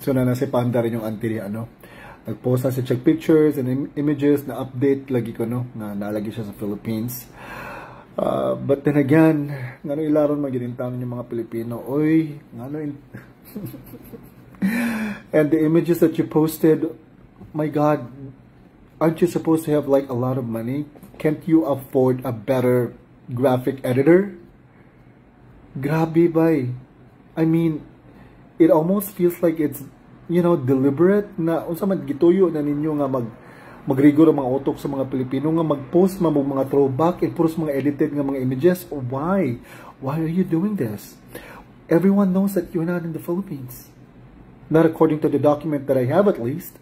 So na si Panda rin yung auntie niya, ano. Nag-post na siya, check pictures and images na update lagi ko, no, na nalagi siya sa Philippines. But then again, ngano ilaron maginintang yung mga Pilipino, oy, ngano and the images that you posted, my God, aren't you supposed to have like a lot of money? Can't you afford a better graphic editor? Grabe bay. I mean, it almost feels like it's, you know, deliberate na unsa man gituyo na ninyo nga magrigor ang mga utok sa mga Pilipino nga mag-post mga throwback and puros mga edited nga mga images. Why are you doing this? Everyone knows that you're not in the Philippines, not according to the document that I have, at least.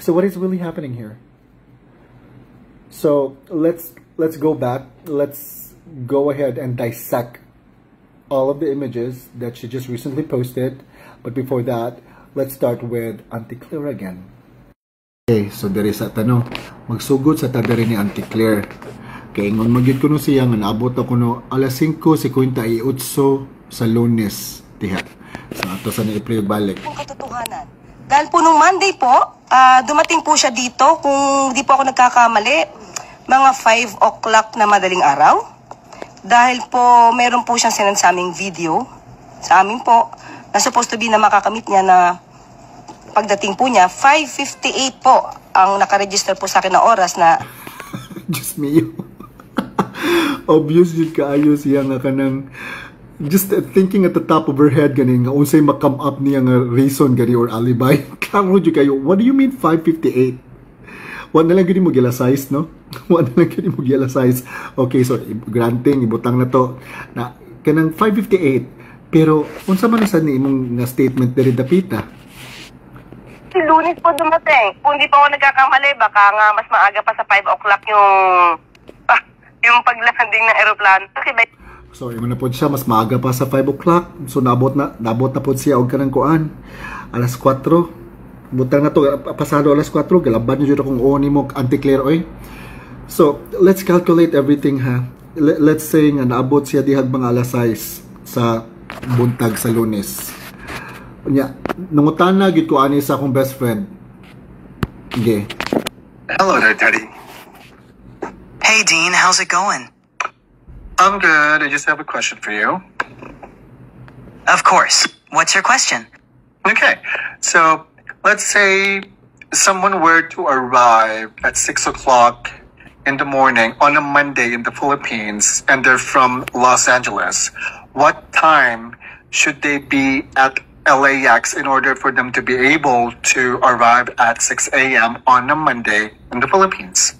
So what is really happening here? So let's go back. Let's go ahead and dissect all of the images that she just recently posted. But before that, let's start with Auntie Claire again. Okay, so there is a tanong. Magsugod sa tadari ni Auntie Claire. Kaya ngon magid ko no siya nga naabot ako no alas 5:58 sa Lunes diha. So ato sa ni-play balik. Kung katotohanan. Dahil po nung Monday po, dumating po siya dito, kung di po ako nagkakamali, mga 5 o'clock na madaling araw. Dahil po meron po siyang sinansaming video sa amin po, na supposed to be na makakamit niya na pagdating po niya, 5:58 po ang nakaregister po sa akin na oras na just me. Obvious yun kaayo siya nga kanang just thinking at the top of her head gani nga unsay ma-come up niya nga reason gani or alibi. Kamo jud kayo. What do you mean 5:58? Wa na lang gani mo gila size, no? Wa na lang gani mo gila size. Okay, so granting ibutang na to na kanang 5:58. Pero, unsa man sa ni imong nga statement diri dapita? Si Lunes po dumating. Kung di pa ako nagkakamali, baka nga mas maaga pa sa 5 o'clock yung paglanding ng aeroplano. So, imo na po siya, mas maaga pa sa 5 o'clock. So, nabot na po siya og kanang kuan. Alas 4. Butang na to, pasado alas 4. Galaban niyo kung o nimo Auntie Claire, oy. So, let's calculate everything, ha. Let's say nga naabot siya dihag mga alas 6 sa buntag sa Lunes. Nya, nangutan na gid ko ani sa akong best friend. Okay. Hello there, Teddy. Hey, Dean, how's it going? I'm good. I just have a question for you. Of course. What's your question? Okay. So, let's say someone were to arrive at 6 o'clock in the morning on a Monday in the Philippines and they're from Los Angeles. What time should they be at LAX in order for them to be able to arrive at 6 a.m. on a Monday in the Philippines?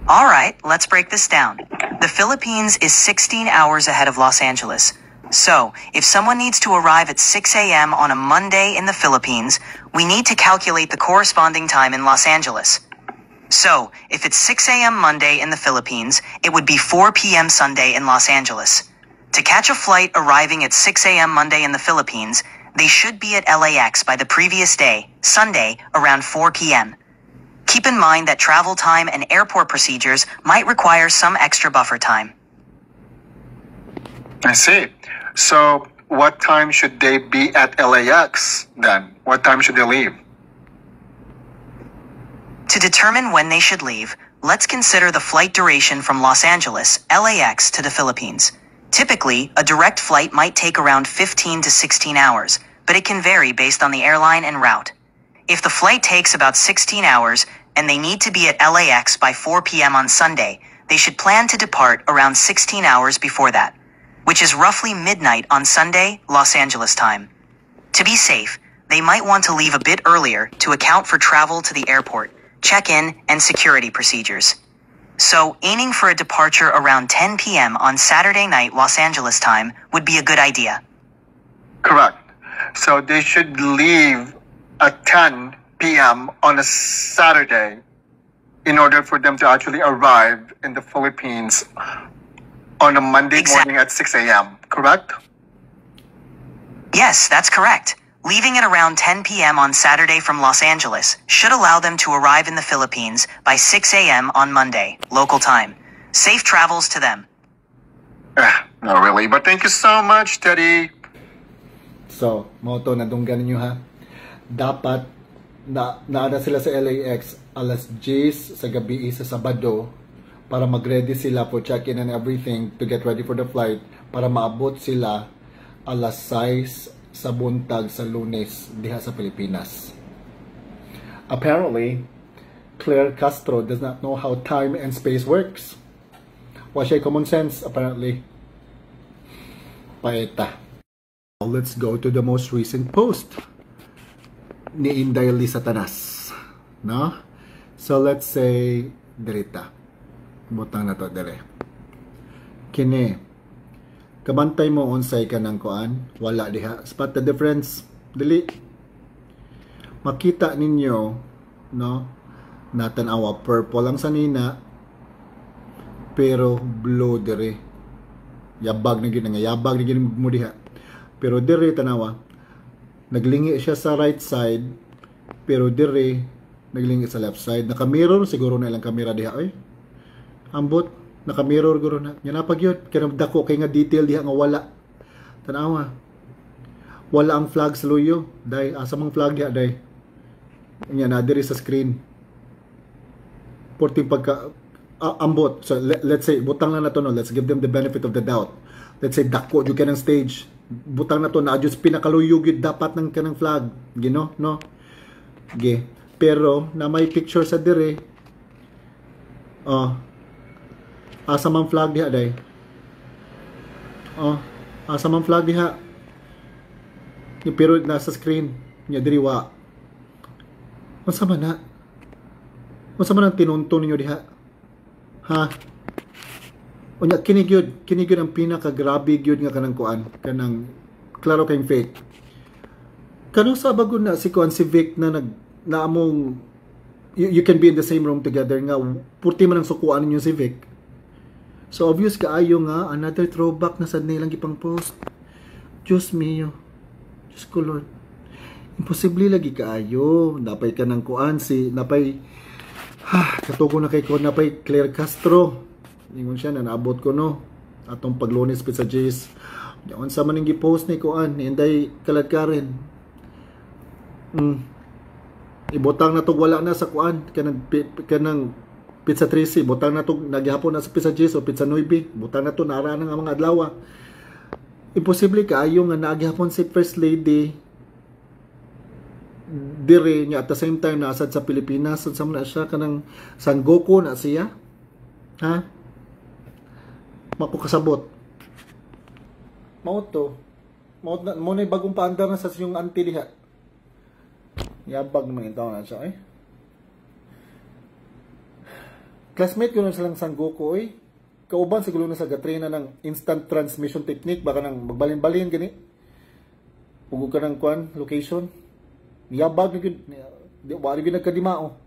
All right, let's break this down. The Philippines is 16 hours ahead of Los Angeles. So, if someone needs to arrive at 6 a.m. on a Monday in the Philippines, we need to calculate the corresponding time in Los Angeles. So, if it's 6 a.m. Monday in the Philippines, it would be 4 p.m. Sunday in Los Angeles. To catch a flight arriving at 6 a.m. Monday in the Philippines, they should be at LAX by the previous day, Sunday, around 4 p.m. Keep in mind that travel time and airport procedures might require some extra buffer time. I see. So, what time should they be at LAX then? What time should they leave? To determine when they should leave, let's consider the flight duration from Los Angeles, LAX, to the Philippines. Typically, a direct flight might take around 15 to 16 hours, but it can vary based on the airline and route. If the flight takes about 16 hours and they need to be at LAX by 4 p.m. on Sunday, they should plan to depart around 16 hours before that, which is roughly midnight on Sunday, Los Angeles time. To be safe, they might want to leave a bit earlier to account for travel to the airport, check-in, and security procedures. So, aiming for a departure around 10 p.m. on Saturday night Los Angeles time would be a good idea. Correct. So they should leave at 10 p.m. on a Saturday in order for them to actually arrive in the Philippines on a Monday morning at 6 a.m., correct? Yes, that's correct. Leaving at around 10 p.m. on Saturday from Los Angeles should allow them to arrive in the Philippines by 6 a.m. on Monday, local time. Safe travels to them. Not really, but thank you so much, Teddy. So, moto na dunggan ninyo ha. Dapat naada sila sa LAX alas 10 sa gabi sa Sabado para mag-ready sila for check-in and everything to get ready for the flight para maabot sila alas 6 sa buntag sa Lunes diha sa Pilipinas. Apparently, Claire Castro does not know how time and space works. Wala siya common sense, apparently. Paeta. Let's go to the most recent post ni Inday Lisa Tanas. No? So, let's say, dirita. Butang na to, dire. Kini, kabantay mo unsay ka ng kuan, wala diha. Spot the difference. Dili. Makita ninyo, no? Natanawa purple ang sanina, pero blue dire. Yabag na gid nga, yabag na gid mo diha. Pero dire tanawa, naglingi siya sa right side, pero dire naglingi sa left side. Naka-mirror siguro na ilang kamera diha oy. Ambot, naka-mirror guro na. Nya napag yun, kaya dako kay nga detail diha nga wala. Tanawa. Wala ang flag sa luyo. Day, asa mang flag diha day. Nya na dire sa screen. Porting pagka ambot. So let's say butang na to no. Let's give them the benefit of the doubt. Let's say dako jud kanang stage. Butang na to na adjust pinakaluyog yun dapat ng kanang flag. Gino, no? Okay. Pero na may picture sa dire. Asa man flag diha day. Asa man flag diha. Pero nasa screen nya diri wa. Unsa man na? Unsa man ang tinunto ninyo diha? Ha? Unya kini gyud ang pinaka grabe gyud nga kanang kuan, kanang klaro kay fake. Kanang sa bagon na si kuan si Vic na among you can be in the same room together nga purti man ang sukuan ninyo si Vic. So obvious kaayo nga another throwback na sad nilang gipang post. Diyos mio. Diyos ko Lord. Imposible lagi kaayo. Napay ka ng kuan si napay katugo na kay ko napay Claire Castro. Ingon siya na naabot ko no. Atong paglunes pizza J's. Diyan sa man ning gi-post ni kuan ni Inday Kaladkaren. Ibutang na to wala na sa kuan kanang pizza Tracy, butang na to naghapon na sa pizza J's o pizza Noybe. Butang na to nara na nga mga adlaw. Imposible kaayo nga naghapon si First Lady dire niya at the same time nasad sa Pilipinas sa na siya kanang Sangoku na siya. Ha? Makukasabot. Mao to. Mao na bagong paandar na sa yung auntie diha. Yabag naman ito na siya eh. Classmate ko na silang Sangoku eh. Kauban siguro na sa gatrina ng instant transmission technique baka nang magbalin-balin gani. Pugog ka ng kwan location. Yabag na gyud. Di wala gyud nagkadimao.